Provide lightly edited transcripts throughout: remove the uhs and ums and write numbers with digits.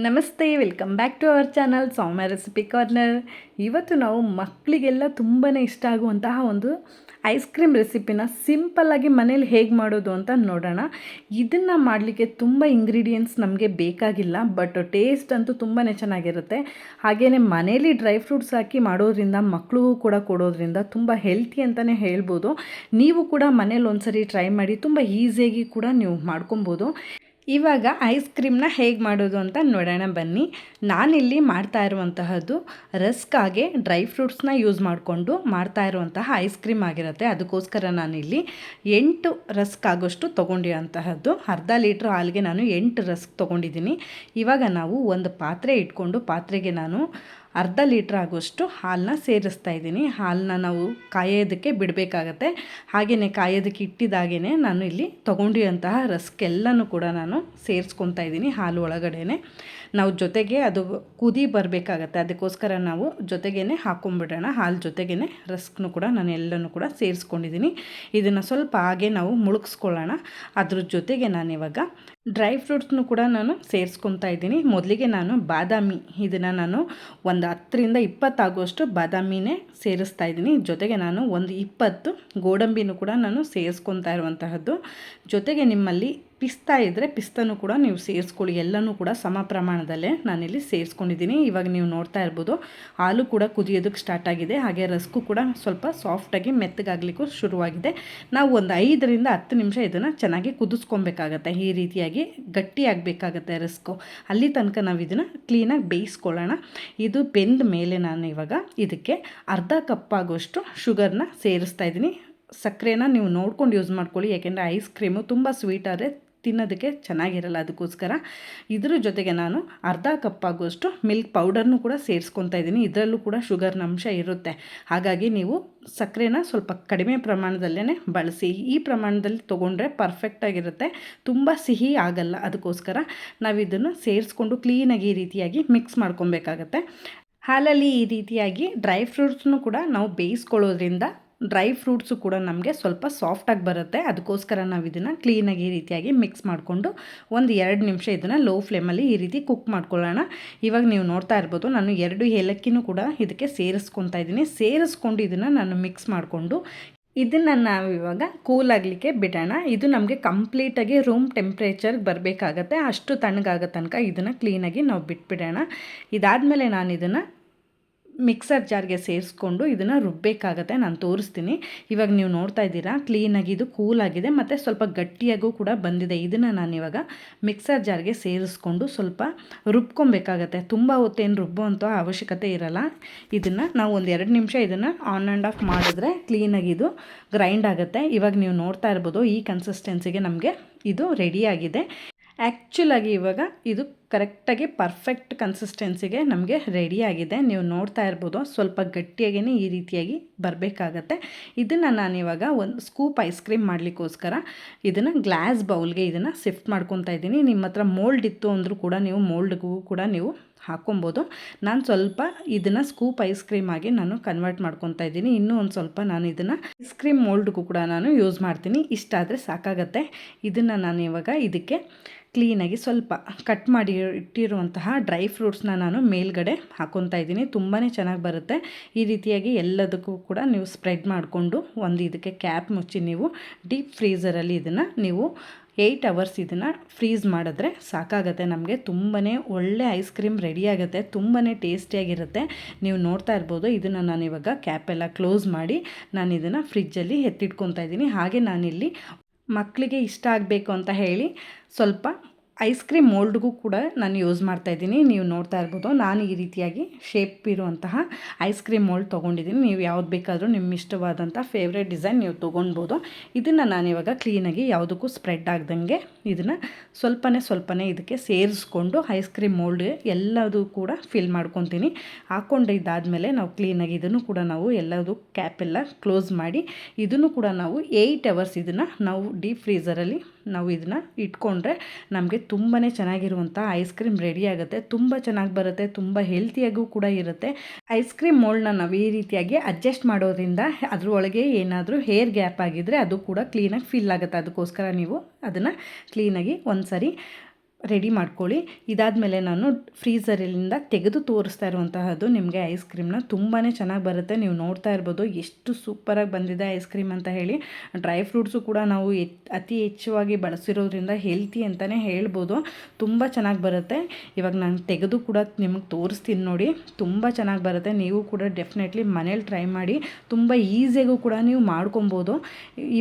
ನಮಸ್ತೆ, welcome back to our channel Soumya recipe corner. ಇವತ್ತು ನಾವು ಮಕ್ಕಳಿಗೆಲ್ಲ ತುಂಬಾ ಇಷ್ಟ ಆಗುವಂತಹ ಒಂದು ಐಸ್ ಕ್ರೀಮ್ ರೆಸಿಪಿನ ಸಿಂಪಲ್ಲಾಗಿ ಮನೇಲಿ ಹೇಗೆ ಮಾಡೋದು ಅಂತ ನೋಡೋಣ. ಇದನ್ನು ಮಾಡಲಿಕ್ಕೆ ತುಂಬ ಇಂಗ್ರೀಡಿಯೆಂಟ್ಸ್ ನಮಗೆ ಬೇಕಾಗಿಲ್ಲ, ಬಟ್ ಟೇಸ್ಟ್ ಅಂತೂ ತುಂಬಾ ಚೆನ್ನಾಗಿರುತ್ತೆ. ಹಾಗೆಯೇ ಮನೇಲಿ ಡ್ರೈ ಫ್ರೂಟ್ಸ್ ಹಾಕಿ ಮಾಡೋದ್ರಿಂದ ಮಕ್ಕಳಿಗೂ ಕೂಡ ಕೊಡೋದ್ರಿಂದ ತುಂಬ ಹೆಲ್ತಿ ಅಂತಲೇ ಹೇಳ್ಬೋದು. ನೀವು ಕೂಡ ಮನೇಲಿ ಒಂದ್ಸರಿ ಟ್ರೈ ಮಾಡಿ, ತುಂಬ ಈಸಿಯಾಗಿ ಕೂಡ ನೀವು ಮಾಡ್ಕೊಬೋದು. ಇವಾಗ ಐಸ್ ಕ್ರೀಮ್ನ ಹೇಗೆ ಮಾಡೋದು ಅಂತ ನೋಡೋಣ ಬನ್ನಿ. ನಾನಿಲ್ಲಿ ಮಾಡ್ತಾ ಇರುವಂತಹದ್ದು ರಸ್ಕಾಗೆ ಡ್ರೈ ಫ್ರೂಟ್ಸ್ನ ಯೂಸ್ ಮಾಡಿಕೊಂಡು ಮಾಡ್ತಾ ಇರುವಂತಹ ಐಸ್ ಕ್ರೀಮ್ ಆಗಿರುತ್ತೆ. ಅದಕ್ಕೋಸ್ಕರ ನಾನಿಲ್ಲಿ 8 ರಸ್ಕ್ ಆಗೋಷ್ಟು ತೊಗೊಂಡಿರೋಂತಹದ್ದು. ಅರ್ಧ ಲೀಟ್ರ್ ಹಾಲಿಗೆ ನಾನು 8 ರಸ್ಕ್ ತೊಗೊಂಡಿದ್ದೀನಿ. ಇವಾಗ ನಾವು ಒಂದು ಪಾತ್ರೆ ಇಟ್ಕೊಂಡು ಪಾತ್ರೆಗೆ ನಾನು ಅರ್ಧ ಲೀಟ್ರ್ ಆಗೋಷ್ಟು ಹಾಲನ್ನ ಸೇರಿಸ್ತಾ ಇದ್ದೀನಿ. ಹಾಲನ್ನ ನಾವು ಕಾಯೋದಕ್ಕೆ ಬಿಡಬೇಕಾಗತ್ತೆ. ಹಾಗೆಯೇ ಕಾಯೋದಕ್ಕೆ ಇಟ್ಟಿದ್ದಾಗೇ ನಾನು ಇಲ್ಲಿ ತೊಗೊಂಡಿರೋಂತಹ ರಸ್ಕ್ ಎಲ್ಲನೂ ಕೂಡ ನಾನು ಸೇರಿಸ್ಕೊತಾ ಇದ್ದೀನಿ ಹಾಲು ಒಳಗಡೆನೆ. ನಾವು ಜೊತೆಗೆ ಅದು ಕುದಿ ಬರಬೇಕಾಗತ್ತೆ, ಅದಕ್ಕೋಸ್ಕರ ನಾವು ಜೊತೆಗೇ ಹಾಕ್ಕೊಂಬಿಡೋಣ. ಹಾಲು ಜೊತೆಗೇ ರಸ್ಕ್ನು ಕೂಡ ನಾನು ಎಲ್ಲನೂ ಕೂಡ ಸೇರಿಸ್ಕೊಂಡಿದ್ದೀನಿ. ಇದನ್ನು ಸ್ವಲ್ಪ ಹಾಗೆ ನಾವು ಮುಳುಗಿಸ್ಕೊಳ್ಳೋಣ. ಅದ್ರ ಜೊತೆಗೆ ನಾನಿವಾಗ ಡ್ರೈ ಫ್ರೂಟ್ಸ್ನು ಕೂಡ ನಾನು ಸೇರಿಸ್ಕೊತಾ ಇದ್ದೀನಿ. ಮೊದಲಿಗೆ ನಾನು ಬಾದಾಮಿ, ಇದನ್ನು ನಾನು ಒಂದು 10ರಿಂದ 20 ಆಗುವಷ್ಟು ಬಾದಾಮಿನೇ ಸೇರಿಸ್ತಾ ಇದ್ದೀನಿ. ಜೊತೆಗೆ ನಾನು ಒಂದು 20 ಗೋಡಂಬಿನೂ ಕೂಡ ನಾನು ಸೇರಿಸ್ಕೊತಾ ಇರುವಂತಹದ್ದು. ಜೊತೆಗೆ ನಿಮ್ಮಲ್ಲಿ ಪಿಸ್ತಾ ಇದ್ದರೆ ಪಿಸ್ತಾನು ಕೂಡ ನೀವು ಸೇರಿಸ್ಕೊಳ್ಳಿ. ಎಲ್ಲನೂ ಕೂಡ ಸಮ ಪ್ರಮಾಣದಲ್ಲೇ ನಾನಿಲ್ಲಿ ಸೇರಿಸ್ಕೊಂಡಿದ್ದೀನಿ. ಇವಾಗ ನೀವು ನೋಡ್ತಾ ಇರ್ಬೋದು ಹಾಲು ಕೂಡ ಕುದಿಯೋದಕ್ಕೆ ಸ್ಟಾರ್ಟ್ ಆಗಿದೆ. ಹಾಗೆ ರಸ್ಕು ಕೂಡ ಸ್ವಲ್ಪ ಸಾಫ್ಟಾಗಿ ಮೆತ್ತಗಾಗಲಿಕ್ಕೂ ಶುರುವಾಗಿದೆ. ನಾವು ಒಂದು 5ರಿಂದ 10 ನಿಮಿಷ ಇದನ್ನು ಚೆನ್ನಾಗಿ ಕುದಿಸ್ಕೊಬೇಕಾಗತ್ತೆ. ಈ ರೀತಿಯಾಗಿ ಗಟ್ಟಿ ಆಗಬೇಕಾಗತ್ತೆ ರಸ್ಕು. ಅಲ್ಲಿ ತನಕ ನಾವು ಇದನ್ನು ಕ್ಲೀನಾಗಿ ಬೇಯಿಸ್ಕೊಳ್ಳೋಣ. ಇದು ಬೆಂದ ಮೇಲೆ ನಾನು ಇವಾಗ ಇದಕ್ಕೆ ಅರ್ಧ ಕಪ್ ಆಗೋಷ್ಟು ಶುಗರ್ನ ಸೇರಿಸ್ತಾ ಇದ್ದೀನಿ. ಸಕ್ಕರೆನ ನೀವು ನೋಡ್ಕೊಂಡು ಯೂಸ್ ಮಾಡ್ಕೊಳ್ಳಿ, ಯಾಕೆಂದರೆ ಐಸ್ ಕ್ರೀಮು ತುಂಬ ಸ್ವೀಟ್ ಆದರೆ ತಿನ್ನೋದಕ್ಕೆ ಚೆನ್ನಾಗಿರಲ್ಲ. ಅದಕ್ಕೋಸ್ಕರ ಇದ್ರ ಜೊತೆಗೆ ನಾನು ಅರ್ಧ ಕಪ್ ಆಗುವಷ್ಟು ಮಿಲ್ಕ್ ಪೌಡರ್ನು ಕೂಡ ಸೇರಿಸ್ಕೊತಾ ಇದ್ದೀನಿ. ಇದರಲ್ಲೂ ಕೂಡ ಶುಗರ್ನ ಅಂಶ ಇರುತ್ತೆ. ಹಾಗಾಗಿ ನೀವು ಸಕ್ಕರೆನ ಸ್ವಲ್ಪ ಕಡಿಮೆ ಪ್ರಮಾಣದಲ್ಲೇ ಬಳಸಿ. ಈ ಪ್ರಮಾಣದಲ್ಲಿ ತೊಗೊಂಡ್ರೆ ಪರ್ಫೆಕ್ಟಾಗಿರುತ್ತೆ, ತುಂಬ ಸಿಹಿ ಆಗಲ್ಲ. ಅದಕ್ಕೋಸ್ಕರ ನಾವು ಇದನ್ನು ಸೇರಿಸ್ಕೊಂಡು ಕ್ಲೀನಾಗಿ ಈ ರೀತಿಯಾಗಿ ಮಿಕ್ಸ್ ಮಾಡ್ಕೊಬೇಕಾಗತ್ತೆ. ಹಾಲಲ್ಲಿ ಈ ರೀತಿಯಾಗಿ ಡ್ರೈ ಫ್ರೂಟ್ಸ್ನು ಕೂಡ ನಾವು ಬೇಯಿಸ್ಕೊಳ್ಳೋದ್ರಿಂದ ಡ್ರೈ ಫ್ರೂಟ್ಸು ಕೂಡ ನಮಗೆ ಸ್ವಲ್ಪ ಸಾಫ್ಟಾಗಿ ಬರುತ್ತೆ. ಅದಕ್ಕೋಸ್ಕರ ನಾವು ಇದನ್ನು ಕ್ಲೀನಾಗಿ ಈ ರೀತಿಯಾಗಿ ಮಿಕ್ಸ್ ಮಾಡಿಕೊಂಡು ಒಂದು 2 ನಿಮಿಷ ಇದನ್ನು ಲೋ ಫ್ಲೇಮಲ್ಲಿ ಈ ರೀತಿ ಕುಕ್ ಮಾಡ್ಕೊಳ್ಳೋಣ. ಇವಾಗ ನೀವು ನೋಡ್ತಾ ಇರ್ಬೋದು ನಾನು 2 ಏಲಕ್ಕಿನೂ ಕೂಡ ಇದಕ್ಕೆ ಸೇರಿಸ್ಕೊತಾ ಇದ್ದೀನಿ. ಸೇರಿಸ್ಕೊಂಡು ಇದನ್ನು ನಾನು ಮಿಕ್ಸ್ ಮಾಡಿಕೊಂಡು ಇದನ್ನು ನಾವು ಇವಾಗ ಕೂಲ್ ಆಗಲಿಕ್ಕೆ ಬಿಡೋಣ. ಇದು ನಮಗೆ ಕಂಪ್ಲೀಟಾಗಿ ರೂಮ್ ಟೆಂಪ್ರೇಚರ್ಗೆ ಬರಬೇಕಾಗತ್ತೆ. ಅಷ್ಟು ತಣ್ಣಗಾಗೋ ತನಕ ಇದನ್ನು ಕ್ಲೀನಾಗಿ ನಾವು ಬಿಟ್ಬಿಡೋಣ. ಇದಾದಮೇಲೆ ನಾನು ಇದನ್ನು ಮಿಕ್ಸರ್ ಜಾರ್ಗೆ ಸೇರಿಸ್ಕೊಂಡು ಇದನ್ನು ರುಬ್ಬಬೇಕಾಗತ್ತೆ. ನಾನು ತೋರಿಸ್ತೀನಿ. ಇವಾಗ ನೀವು ನೋಡ್ತಾ ಇದ್ದೀರಾ ಕ್ಲೀನಾಗಿ ಇದು ಕೂಲಾಗಿದೆ ಮತ್ತು ಸ್ವಲ್ಪ ಗಟ್ಟಿಯಾಗೂ ಕೂಡ ಬಂದಿದೆ. ಇದನ್ನು ನಾನಿವಾಗ ಮಿಕ್ಸರ್ ಜಾರ್ಗೆ ಸೇರಿಸ್ಕೊಂಡು ಸ್ವಲ್ಪ ರುಬ್ಕೊಬೇಕಾಗತ್ತೆ. ತುಂಬ ಹೊತ್ತೇನು ರುಬ್ಬುವಂಥ ಅವಶ್ಯಕತೆ ಇರಲ್ಲ. ಇದನ್ನು ನಾವು ಒಂದು 2 ನಿಮಿಷ ಇದನ್ನು ಆನ್ ಆ್ಯಂಡ್ ಆಫ್ ಮಾಡಿದ್ರೆ ಕ್ಲೀನಾಗಿ ಇದು ಗ್ರೈಂಡ್ ಆಗುತ್ತೆ. ಇವಾಗ ನೀವು ನೋಡ್ತಾ ಇರ್ಬೋದು ಈ ಕನ್ಸಿಸ್ಟೆನ್ಸಿಗೆ ನಮಗೆ ಇದು ರೆಡಿಯಾಗಿದೆ. ಆ್ಯಕ್ಚುಲಾಗಿ ಇವಾಗ ಇದು ಕರೆಕ್ಟಾಗಿ ಪರ್ಫೆಕ್ಟ್ ಕನ್ಸಿಸ್ಟೆನ್ಸಿಗೆ ನಮಗೆ ರೆಡಿಯಾಗಿದೆ. ನೀವು ನೋಡ್ತಾ ಇರ್ಬೋದು ಸ್ವಲ್ಪ ಗಟ್ಟಿಯಾಗೇ ಈ ರೀತಿಯಾಗಿ ಬರಬೇಕಾಗತ್ತೆ. ಇದನ್ನು ನಾನಿವಾಗ ಒಂದು ಸ್ಕೂಪ್ ಐಸ್ ಕ್ರೀಮ್ ಮಾಡಲಿಕ್ಕೋಸ್ಕರ ಇದನ್ನು ಗ್ಲಾಸ್ ಬೌಲ್ಗೆ ಇದನ್ನು ಶಿಫ್ಟ್ ಮಾಡ್ಕೊತಾ ಇದ್ದೀನಿ. ನಿಮ್ಮ ಹತ್ರ ಮೋಲ್ಡ್ ಇತ್ತು ಅಂದರೂ ಕೂಡ ನೀವು ಮೋಲ್ಡ್ಗೂ ಕೂಡ ನೀವು ಹಾಕ್ಕೊಬೋದು. ನಾನು ಸ್ವಲ್ಪ ಇದನ್ನು ಸ್ಕೂಪ್ ಐಸ್ ಕ್ರೀಮ್ ಆಗಿ ನಾನು ಕನ್ವರ್ಟ್ ಮಾಡ್ಕೊತಾ ಇದ್ದೀನಿ. ಇನ್ನೂ ಒಂದು ಸ್ವಲ್ಪ ನಾನು ಇದನ್ನು ಐಸ್ ಕ್ರೀಮ್ ಮೋಲ್ಡ್ಗೂ ಕೂಡ ನಾನು ಯೂಸ್ ಮಾಡ್ತೀನಿ. ಇಷ್ಟಾದರೆ ಸಾಕಾಗತ್ತೆ. ಇದನ್ನು ನಾನು ಇವಾಗ ಇದಕ್ಕೆ ಕ್ಲೀನಾಗಿ ಸ್ವಲ್ಪ ಕಟ್ ಮಾಡಿ ಇಟ್ಟಿರುವಂತಹ ಡ್ರೈ ಫ್ರೂಟ್ಸ್ನ ನಾನು ಮೇಲ್ಗಡೆ ಹಾಕ್ಕೊತಾ ಇದ್ದೀನಿ. ತುಂಬಾ ಚೆನ್ನಾಗಿ ಬರುತ್ತೆ. ಈ ರೀತಿಯಾಗಿ ಎಲ್ಲದಕ್ಕೂ ಕೂಡ ನೀವು ಸ್ಪ್ರೆಡ್ ಮಾಡಿಕೊಂಡು ಒಂದು ಇದಕ್ಕೆ ಕ್ಯಾಪ್ ಮುಚ್ಚಿ ನೀವು ಡೀಪ್ ಫ್ರೀಝರಲ್ಲಿ ಇದನ್ನು ನೀವು 8 ಅವರ್ಸ್ ಇದನ್ನು ಫ್ರೀಸ್ ಮಾಡಿದ್ರೆ ಸಾಕಾಗತ್ತೆ. ನಮಗೆ ತುಂಬಾ ಒಳ್ಳೆ ಐಸ್ ಕ್ರೀಮ್ ರೆಡಿಯಾಗುತ್ತೆ. ತುಂಬಾ ಟೇಸ್ಟಿಯಾಗಿರುತ್ತೆ. ನೀವು ನೋಡ್ತಾ ಇರ್ಬೋದು ಇದನ್ನು ನಾನಿವಾಗ ಕ್ಯಾಪೆಲ್ಲ ಕ್ಲೋಸ್ ಮಾಡಿ ನಾನು ಇದನ್ನು ಫ್ರಿಜ್ಜಲ್ಲಿ ಎತ್ತಿಟ್ಕೊತಾ ಇದ್ದೀನಿ. ಹಾಗೆ ನಾನಿಲ್ಲಿ ಮಕ್ಕಳಿಗೆ ಇಷ್ಟ ಆಗಬೇಕು ಅಂತ ಹೇಳಿ ಸ್ವಲ್ಪ ಐಸ್ ಕ್ರೀಮ್ ಮೋಲ್ಡ್ಗೂ ಕೂಡ ನಾನು ಯೂಸ್ ಮಾಡ್ತಾಯಿದ್ದೀನಿ. ನೀವು ನೋಡ್ತಾ ಇರ್ಬೋದು ನಾನು ಈ ರೀತಿಯಾಗಿ ಶೇಪ್ ಇರುವಂತಹ ಐಸ್ ಕ್ರೀಮ್ ಮೋಲ್ಡ್ ತೊಗೊಂಡಿದ್ದೀನಿ. ನೀವು ಯಾವ್ದು ಬೇಕಾದರೂ ನಿಮ್ಮ ಇಷ್ಟವಾದಂಥ ಫೇವ್ರೇಟ್ ಡಿಸೈನ್ ನೀವು ತೊಗೊಳ್ಬೋದು. ಇದನ್ನು ನಾನಿವಾಗ ಕ್ಲೀನಾಗಿ ಯಾವುದಕ್ಕೂ ಸ್ಪ್ರೆಡ್ ಆಗ್ದಂಗೆ ಇದನ್ನು ಸ್ವಲ್ಪನೇ ಇದಕ್ಕೆ ಸೇರಿಸ್ಕೊಂಡು ಐಸ್ ಕ್ರೀಮ್ ಮೋಲ್ಡ್ಗೆ ಎಲ್ಲದೂ ಕೂಡ ಫಿಲ್ ಮಾಡ್ಕೊತೀನಿ. ಹಾಕ್ಕೊಂಡಿದ್ದಾದಮೇಲೆ ನಾವು ಕ್ಲೀನಾಗಿ ಇದನ್ನು ಕೂಡ ನಾವು ಎಲ್ಲದೂ ಕ್ಯಾಪೆಲ್ಲ ಕ್ಲೋಸ್ ಮಾಡಿ ಇದನ್ನು ಕೂಡ ನಾವು 8 ಅವರ್ಸ್ ಇದನ್ನು ನಾವು ಡೀಪ್ ಫ್ರೀಝರಲ್ಲಿ ನಾವು ಇದನ್ನು ಇಟ್ಕೊಂಡ್ರೆ ನಮಗೆ ತುಂಬಾ ಚೆನ್ನಾಗಿರುವಂಥ ಐಸ್ ಕ್ರೀಮ್ ರೆಡಿ ಆಗುತ್ತೆ. ತುಂಬ ಚೆನ್ನಾಗಿ ಬರುತ್ತೆ, ತುಂಬ ಹೆಲ್ತಿಯಾಗೂ ಕೂಡ ಇರುತ್ತೆ. ಐಸ್ ಕ್ರೀಮ್ ಮೋಲ್ಡ್ನ ನಾವು ಈ ರೀತಿಯಾಗಿ ಅಡ್ಜಸ್ಟ್ ಮಾಡೋದ್ರಿಂದ ಅದರೊಳಗೆ ಏನಾದರೂ ಹೇರ್ ಗ್ಯಾಪ್ ಆಗಿದ್ದರೆ ಅದು ಕೂಡ ಕ್ಲೀನಾಗಿ ಫಿಲ್ ಆಗುತ್ತೆ. ಅದಕ್ಕೋಸ್ಕರ ನೀವು ಅದನ್ನು ಕ್ಲೀನಾಗಿ ಒಂದು ಸರಿ ರೆಡಿ ಮಾಡ್ಕೊಳ್ಳಿ. ಇದಾದಮೇಲೆ ನಾನು ಫ್ರೀಝರಿಂದ ತೆಗೆದು ತೋರಿಸ್ತಾ ಇರುವಂತಹದ್ದು ನಿಮಗೆ ಐಸ್ ಕ್ರೀಮ್ನ. ತುಂಬಾ ಚೆನ್ನಾಗಿ ಬರುತ್ತೆ. ನೀವು ನೋಡ್ತಾ ಇರ್ಬೋದು ಎಷ್ಟು ಸೂಪರಾಗಿ ಬಂದಿದೆ ಐಸ್ ಕ್ರೀಮ್ ಅಂತ ಹೇಳಿ. ಡ್ರೈ ಫ್ರೂಟ್ಸು ಕೂಡ ನಾವು ಅತಿ ಹೆಚ್ಚಾಗಿ ಬಳಸಿರೋದ್ರಿಂದ ಹೆಲ್ತಿ ಅಂತಲೇ ಹೇಳ್ಬೋದು. ತುಂಬ ಚೆನ್ನಾಗಿ ಬರುತ್ತೆ. ಇವಾಗ ನಾನು ತೆಗೆದು ಕೂಡ ನಿಮಗೆ ತೋರಿಸ್ತೀನಿ ನೋಡಿ. ತುಂಬ ಚೆನ್ನಾಗಿ ಬರುತ್ತೆ. ನೀವು ಕೂಡ ಡೆಫಿನೆಟ್ಲಿ ಮನೇಲಿ ಟ್ರೈ ಮಾಡಿ. ತುಂಬ ಈಸಿಯಾಗೂ ಕೂಡ ನೀವು ಮಾಡ್ಕೊಬೋದು.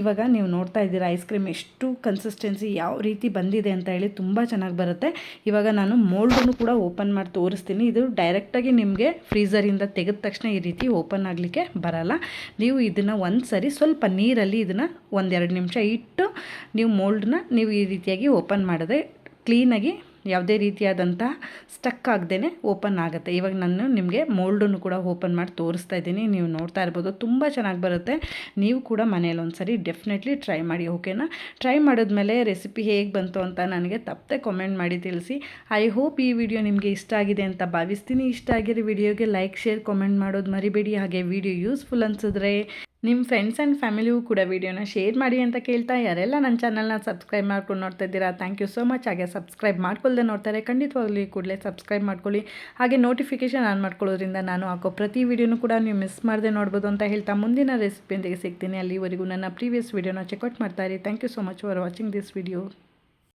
ಇವಾಗ ನೀವು ನೋಡ್ತಾ ಇದ್ದೀರಾ ಐಸ್ ಕ್ರೀಮ್ ಎಷ್ಟು ಕನ್ಸಿಸ್ಟೆನ್ಸಿ ಯಾವ ರೀತಿ ಬಂದಿದೆ ಅಂತ ಹೇಳಿ. ತುಂಬ ಚೆನ್ನಾಗಿ ಬರುತ್ತೆ. ಇವಾಗ ನಾನು ಮೋಲ್ಡನ್ನು ಕೂಡ ಓಪನ್ ಮಾಡಿ ತೋರಿಸ್ತೀನಿ. ಇದು ಡೈರೆಕ್ಟಾಗಿ ನಿಮಗೆ ಫ್ರೀಝರಿಂದ ತೆಗೆದ ತಕ್ಷಣ ಈ ರೀತಿ ಓಪನ್ ಆಗಲಿಕ್ಕೆ ಬರಲ್ಲ. ನೀವು ಇದನ್ನು ಒಂದು ಸರಿ ಸ್ವಲ್ಪ ನೀರಲ್ಲಿ ಇದನ್ನು 1-2 ನಿಮಿಷ ಇಟ್ಟು ನೀವು ಮೋಲ್ಡನ್ನ ನೀವು ಈ ರೀತಿಯಾಗಿ ಓಪನ್ ಮಾಡಿದ್ರೆ ಕ್ಲೀನಾಗಿ ಯಾವುದೇ ರೀತಿಯಾದಂಥ ಸ್ಟಕ್ ಆಗದೇ ಓಪನ್ ಆಗುತ್ತೆ. ಇವಾಗ ನಾನು ನಿಮಗೆ ಮೋಲ್ಡನ್ನು ಕೂಡ ಓಪನ್ ಮಾಡಿ ತೋರಿಸ್ತಾ ಇದ್ದೀನಿ. ನೀವು ನೋಡ್ತಾ ಇರ್ಬೋದು ತುಂಬ ಚೆನ್ನಾಗಿ ಬರುತ್ತೆ. ನೀವು ಕೂಡ ಮನೇಲಿ ಒಂದು ಸರಿ ಡೆಫಿನೆಟ್ಲಿ ಟ್ರೈ ಮಾಡಿ. ಓಕೆನಾ? ಟ್ರೈ ಮಾಡಿದ್ಮೇಲೆ ರೆಸಿಪಿ ಹೇಗೆ ಬಂತು ಅಂತ ನನಗೆ ತಪ್ಪದೆ ಕಾಮೆಂಟ್ ಮಾಡಿ ತಿಳಿಸಿ. ಐ ಹೋಪ್ ಈ ವಿಡಿಯೋ ನಿಮಗೆ ಇಷ್ಟ ಆಗಿದೆ ಅಂತ ಭಾವಿಸ್ತೀನಿ. ಇಷ್ಟ ಆಗಿರೋ ವಿಡಿಯೋಗೆ ಲೈಕ್, ಶೇರ್, ಕಾಮೆಂಟ್ ಮಾಡೋದು ಮರಿಬೇಡಿ. ಹಾಗೆ ವಿಡಿಯೋ ಯೂಸ್ಫುಲ್ ಅನಿಸಿದ್ರೆ ನಿಮ್ಮ ಫ್ರೆಂಡ್ಸ್ ಆ್ಯಂಡ್ ಫ್ಯಾಮಿಲಿಗೂ ಕೂಡ ವಿಡಿಯೋನ ಶೇರ್ ಮಾಡಿ ಅಂತ ಕೇಳ್ತಾ, ಯಾರೆಲ್ಲ ನನ್ನ ಚಾನಲ್ನ ಸಬ್ಸ್ಕ್ರೈಬ್ ಮಾಡ್ಕೊಂಡು ನೋಡ್ತಾ ಇದ್ದೀರಾ ಥ್ಯಾಂಕ್ ಯು ಸೋ ಮಚ್. ಹಾಗೆ ಸಬ್ಸ್ಕ್ರೈಬ್ ಮಾಡ್ಕೊಳ್ದೆ ನೋಡ್ತಾರೆ ಖಂಡಿತವಾಗ್ಲಿ ಕೂಡಲೇ ಸಬ್ಸ್ಕ್ರೈಬ್ ಮಾಡ್ಕೊಳ್ಳಿ. ಹಾಗೆ ನೋಟಿಫಿಕೇಷನ್ ಆನ್ ಮಾಡ್ಕೊಳ್ಳೋದ್ರಿಂದ ನಾನು ಹಾಕೋ ಪ್ರತಿ ವಿಡಿಯೋನೂ ಕೂಡ ನೀವು ಮಿಸ್ ಮಾಡದೆ ನೋಡ್ಬೋದು ಅಂತ ಹೇಳ್ತಾ ಮುಂದಿನ ರೆಸಿಪಿಯೊಂದಿಗೆ ಸಿಗ್ತೀನಿ. ಅಲ್ಲಿವರೆಗೂ ನನ್ನ ಪ್ರೀವಿಯಸ್ ವಿಡಿಯೋನ ಚೆಕ್ಔಟ್ ಮಾಡ್ತಾ ಇರಿ. Thank you so much for watching this video.